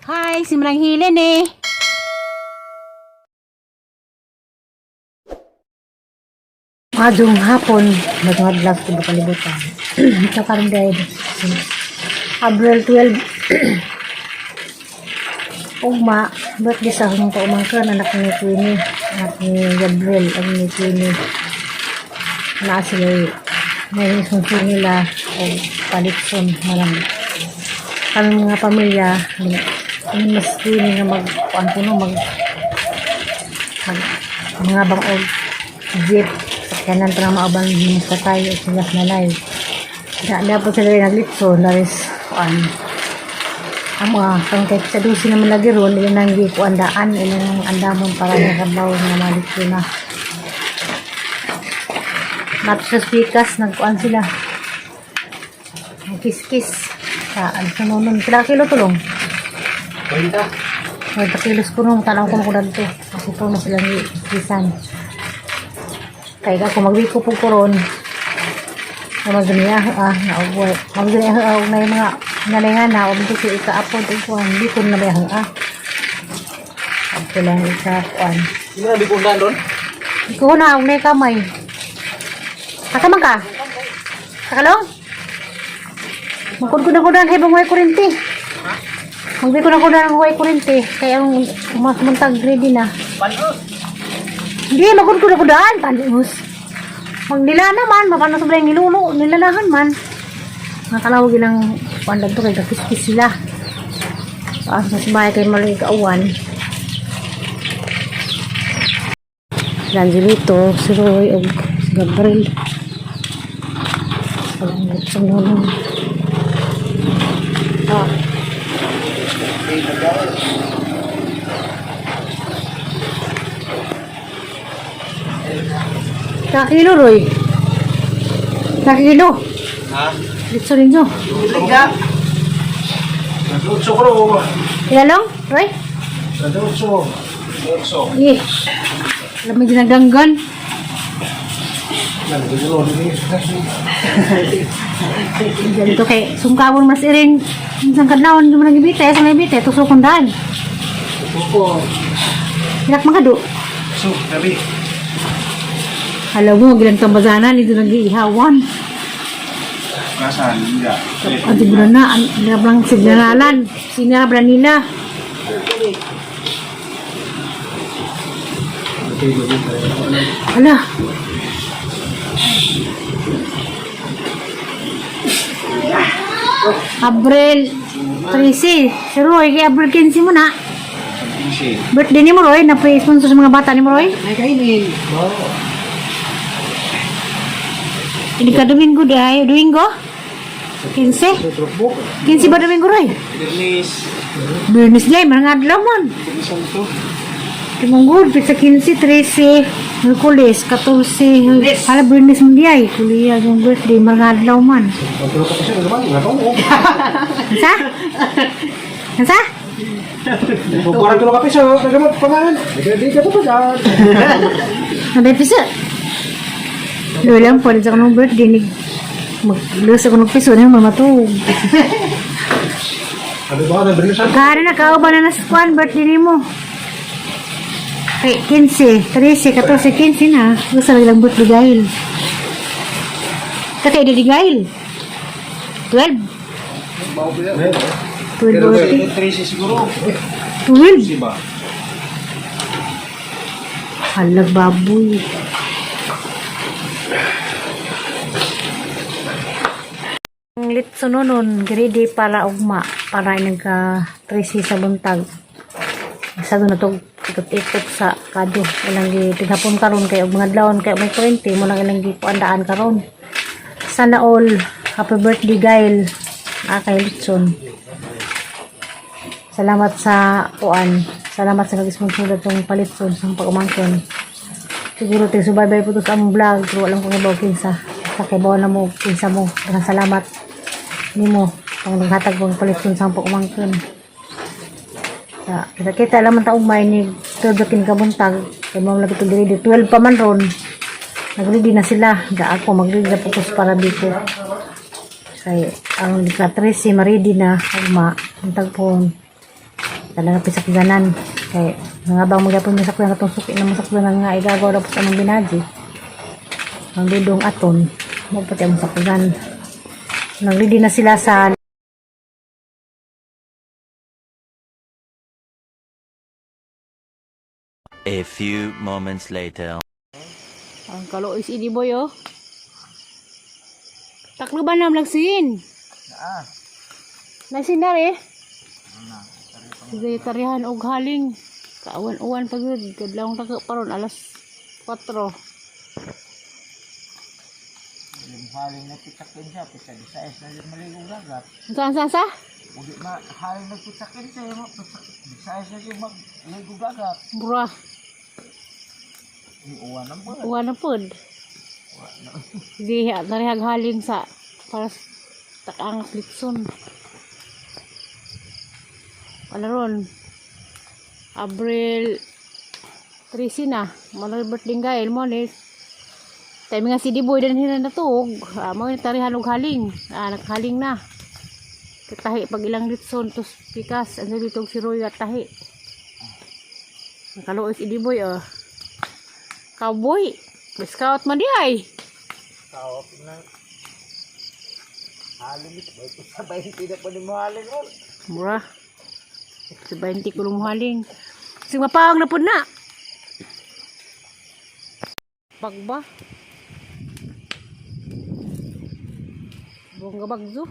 Hi, si Manang Hilin eh. Adong hapon, nag-vlog ko ba kalibutan. Ito karon guys. April 12. Ugma, birthday sa akong kaumangkan, anak ni Queenie, anak ni Gabriel, ang ni Queenie. Na sila may sunsur nila o palitson malang kami mga pamilya ang mas Queenie na mag-kuan ko no, mga bang og jeep kanan para maabang sa tayo sila nanay. Na po sila naglitso na res kuan. Ang mga kangkay sa dusi naman lagi ron, ilan ang gikuandaan, ilan ang andamon para nakadlaw na malitso na. Nato sa speakers, nagkuan sila. Kiss-kiss. Ano sa nonon? Kila kilo tulong? 20. 20 kilos ko nung tanong ko makunan to. Kasi po na silang kisan. Kaya ako magwiko po ko ron. Magganiya, naugway. Magganiya, na yung mga nalingan na, o dito siya ika-upload ikuan. Hindi ko na bayang, Ako lang ika-kuan. Hindi mo na bikundan doon? Ikaw na, huwag na yung kamay. Kasamang ka? Kakalong? Magkudkudan-kudan, hebang huway kurente. Magkudkudan-kudan ang huway kurente. Kaya ang muntag ready na. Panos? Hindi, magkudkudan-kudan. Panos. Magdila naman, mapano sobrang nilulo, nilalahan man. Nakalawag ilang pandag to kay kakiskis sila. Paas na si bahay kay maling kauwan. Langelito, si Roy, o si Gabriel. Salamat sa nulong. Kakilo, Roy. Kakilo. Ha? Litso rin nyo. Liga. Nag-utso ko ro. Ilalong, Roy? Nag-utso. Nag-utso. Eh. Alam mo ginaganggan. Nag-utso. Ganito kay sungkawon mas iring. Isang kadlawon yung mga gibite. Sa mga gibite. Tusukon daan. Tuko. Hilak magado. So, gabi. Alam mo, gilang tambazanan. Ito nag-iihawan. Nasaan? Liga. At siguro na, nablang signalalan. Sinabra nila. Ala. April 13. Si Roy, kay April 15 mo na. Birthday ni mo, Roy. Na-sponsor sa mga bata ni mo, Roy. Ay, kainin. Ini ka Domingo dahil. Domingo? 15? 15 ba Domingo, Roy? Bernis. Bernis day, mga adlaw man. Bernisan to. Tumunggod, pizza 15, 13, Hercules, 14, hala Bernis mo diay. Kuliya yung birthday, mga adlaw man. Pagkalo ka kasi, naman, natong. Nasa? Nasa? Parang kilo ka piso, nagamot pangalan. Nagkadi ka pa pa dyan. Nada pisa? Doon lang, pwede sa kanong birthday, mag-lose ako ng piso na yung mamatug. Ano ba, nabernisan? Kari na, kao ba na naskuan, birthday ni mo? Ay, 15, 13, 14, 15 na. Gusto lang birthday dahil. Kakay di dahil. 12. 12 Pero birthday. 13 siguro. 12. Siba. Halag baboy. Ang litso nonon, grade para ugma. Para nagka-13 sa buntag. Sa doon na ito, ikot-ikot sa kado. Ilang tigapon karon kay mga dlaon kay may 20 mo lang ilang gipuandaan karon. Sana all happy birthday Gail. Kay Litson. Salamat sa kuan. Salamat sa nag-sponsor itong palitson sa pag-umangkin. Siguro tayo subaybay po ito sa among vlog. Pero alam ko nga kinsa. Sa kibaw na mo, kinsa mo. Salamat. Hindi mo. Pang naghatag mong palitson sa pag-umangkin. Kita alam ang taong may ni Tudakin kabuntag. Kaya mga lagi ito diri. 12 pa man ron. Nag-ready na sila. Da ako mag-ready na po para dito. Kaya ang ika-13 ma-ready na. Agma. Ang tagpon. Talaga pisakdanan. Kay nangabang magyapon may sakdanan atong suki na masakdanan nga igagaw daw sa among binaji. Ang dudong aton, mo pati ang sakdanan. Nag-ready na sila sa A few moments later. ang kalo is idi boy oh. Taklo ba nam lagsin? Lagsin na rin. Sige tarihan og haling. Kaawan-uwan pag yun. Kadlawang taga paron alas 4. Yung haling na pitakin siya, pita di sa na yung maligong dagat. Sa? Uli na haling na pitakin siya, di sa na yung maligong dagat. Mura. Yung uwan ang po. Uwan na pod. Sige tarihag haling sa para takang litson. Ano ron? Abril 13 na. Manol birthday gael mo ni. Tayo nga si Diboy dan hinan natug. Mo ni tarihan og haling. Naghaling na. Katahi pag ilang litson tos pikas ano dito si Roy at tahi. Nakaluoy si Diboy oh. Cowboy. Scout man di ay. Tawag na. Haling ito. Sabay hindi pa ni mo haling ron. Mura. Sa 20 kulong haling. Sige mapawag na po na. Pagba. Bongga bagjo.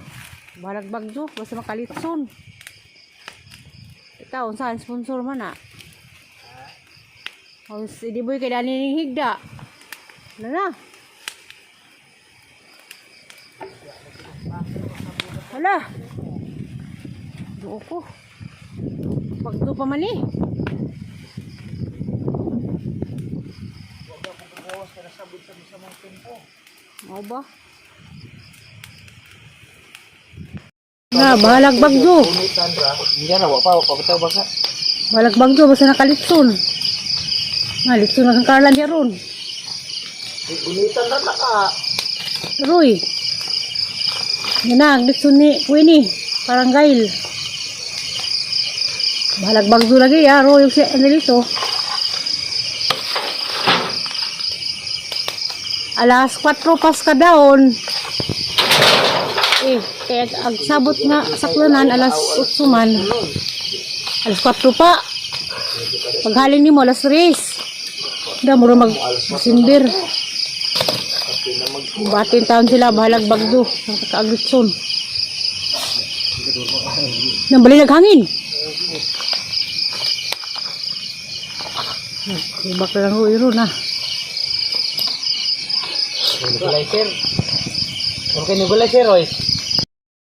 Balag bagjo. Basta makalitson. Ikaw, saan sponsor man na? Halos hindi boy kaya ni higda. Ano na? Hala. Doon ko. Pagdo pa man eh. Mau ba? Na, balag bagyo. Hindi na, wapa bitaw baka. Balag bagyo, basta nakalitson. Litson na kang karlan niya ron. Unitan na ka. Roy. Yan na, litson ni Queenie. Parang gail. Balag bagyo lagi ya, Roy. Yung siya, ano dito. Alas 4 pas ka daon. Kaya agsabot nga saklanan alas 8 man. Alas 4 pa. Paghaling ni mo alas 3. Da mura magsindir. Batin taon sila bahalag bagdo ang kakaagritson. Nang bali naghangin. Ibak lang ro na. Gulay sir. Okay ni gulay sir oy.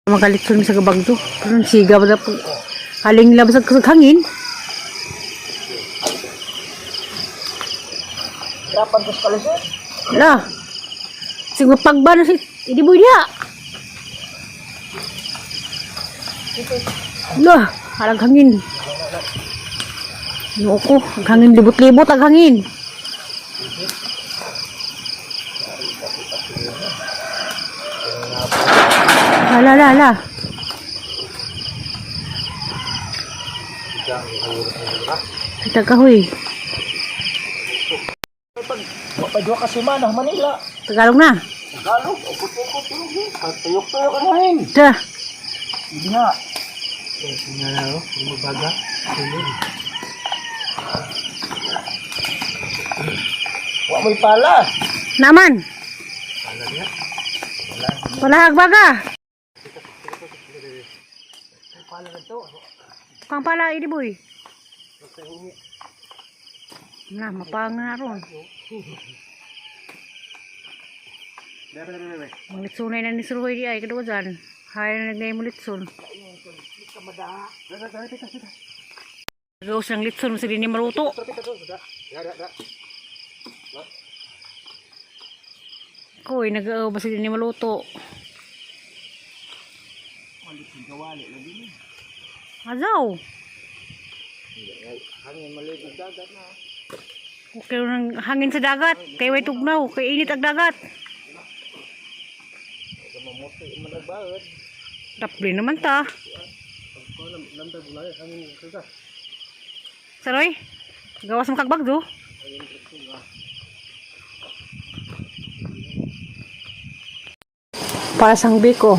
Makalitson sa kabagdo. Pero siga ba po. Haling labas sa hangin. Dapat ko pala sir. Lah. Sige pagba na si Idiboy dia. Lah, halang hangin. Loko, ang hangin libot-libot ang hangin. Hala. Kita kahoy. Papadwa ka semana Manila. Tagalog na. Tagalog, ukot-ukot tulog. Tuyok-tuyok ang hangin. Dah. Hindi nga. Tingnan na o, lumabaga. Wa may pala. Naman. Wala hagbaga. Pala na to. Kang pala Idiboy. Na, mapang na ron. Malitsunay na ni Suruhoy di ay kadua dyan. Hay na nagnay mo litsun. Gawas ng litsun mo sila ni maluto. Koy, nag-aaw ba sila ni maluto? Azaw. Hangin maligog dagat na. Okay nang hangin sa dagat. Kay way tugnaw. Kay init ang dagat. Mamuti mo nagbaod. Tapli naman ta. Lamdag na hangin sa. Saroy, gawas mo kagbag do. Para sang biko.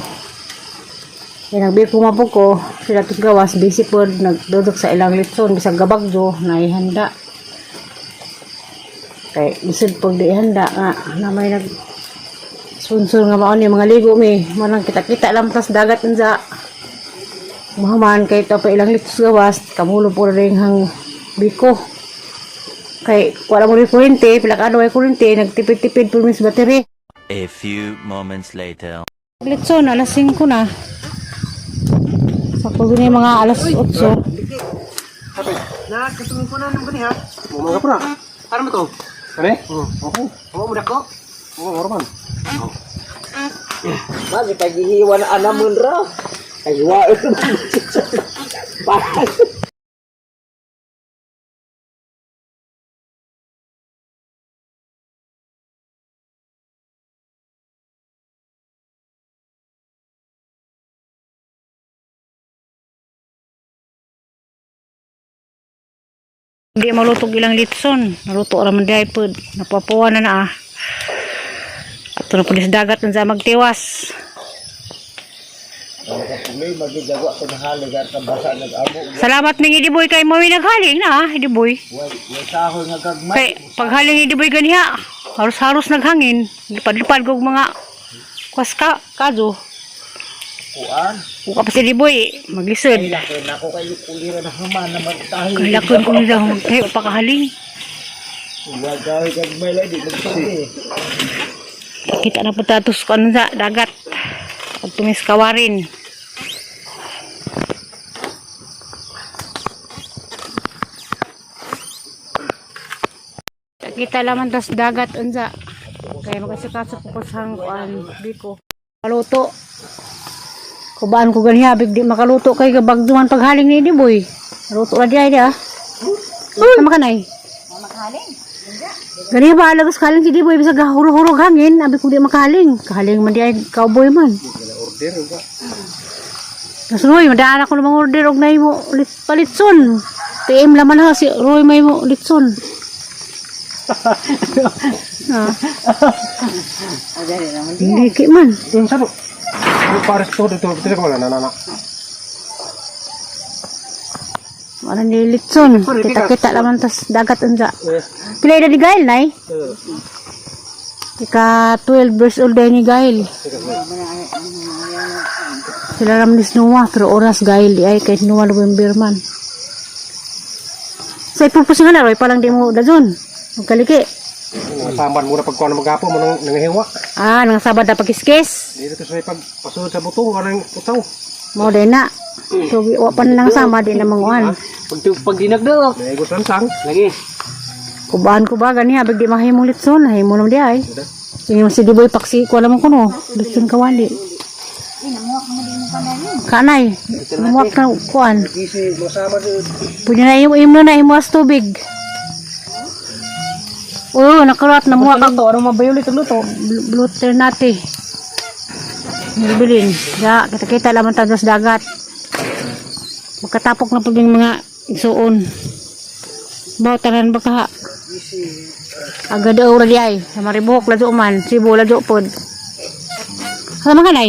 Nagbiko mapog ko, sila ito gawas, busy po, nagdudok sa ilang litson, bisag gabagdo, naihanda. Kaya, bisag po di handa nga, na may sponsor nga maon yung mga ligo mi, manang kita-kita lang, tas dagat nza. Mahaman, kaya ito pa ilang litson gawas, kamulo po rin hang biko. Kaya, wala mo rin kurente, pilakano ay kurente, nagtipid-tipid po mis battery. A few moments later. Litson, alas 5 na. Sakto din yung mga alas 8. Nakatungin ko na ng bani ha. Umaga pa na. Para mo to? Ano eh? Oo. Oo, muda ko. Oo, oraman. Kasi paghihiwa na anamon raw. Kahiwa ito. Hindi malutog ilang litson. Naluto raman di po. Napapuwa na na ah. Ito na po sa dagat sa magtiwas. May magigagawa ko na halig at basa nag-amo. Salamat ng Idiboy kay Mami naghaling na ah, Idiboy. May sahol nga gagmay. Kay paghaling Idiboy ganiha, haros-haros naghangin. Lipad-lipad kog mga kwaska kazo. Kuan. Buka pa si Idiboy, maglisod. Ay laki na ako kayo kulira na haman na magtahi. Kalakon ko nila magtayo pakahaling. Wagay gagmay lang di magtahi. Kita na patatos ko ano sa dagat. Pag tumis kawarin. Kita laman tas dagat unsa. Kaya magasikat ko sa kuan biko. Maluto. Kubaan ko ganiha big di makaluto kay gabagduman paghaling ni Diboy. Maluto ra di ay ah. Sama ka nay. Ganiha ba alagos kaling si Diboy bisag hurog-hurog hangin, abi ko di makahaling. Kahaling man di ay cowboy man. Order ba? Roy, madaan ako namang order og nay mo palitson. PM laman ha si Roy may mo litson. Ah. Hindi ki man. Yung sabo. Yung pares to dito, tidak ko na nana. Wala ni litson. Kita-kita laman tas dagat unsa. Pila na ni Gail nay? Ika 12 years old day ni Gail. Sila ram ni Noah pero oras Gail di ay kay Noah November man. Sa ipupusingan na Roy palang di mo dazon. Magkaliki. Samban muna pagkuhan ng magapo mo nang nangahiwa. Ah, nang sabad na pakiskis. Dito sa pagpasunod sa buto, anong utaw. Mo din na. So, wa pa lang sama din na manguan. Pag dinagdok. May gusto sang. Lagi. Kubaan ko ba gani abig di mahimong litson, himo nang di ay. Yung si Diboy paksi ko alam ko no, litson kawali. Kanay, namuak na kuan. Kisi masama din. Punya na imo na imo as tubig. Oh, nakarat na muak Ito, ano mabayo ulit ang luto? bluter nati. Nilbilin. Ya, kita-kita laman tayo sa dagat. Magkatapok na po yung mga isuon. Bautaran ba ka? Agad daw ra di ay. Sa maribok, ladyo man. Sibo, ladyo pod. Sama ka na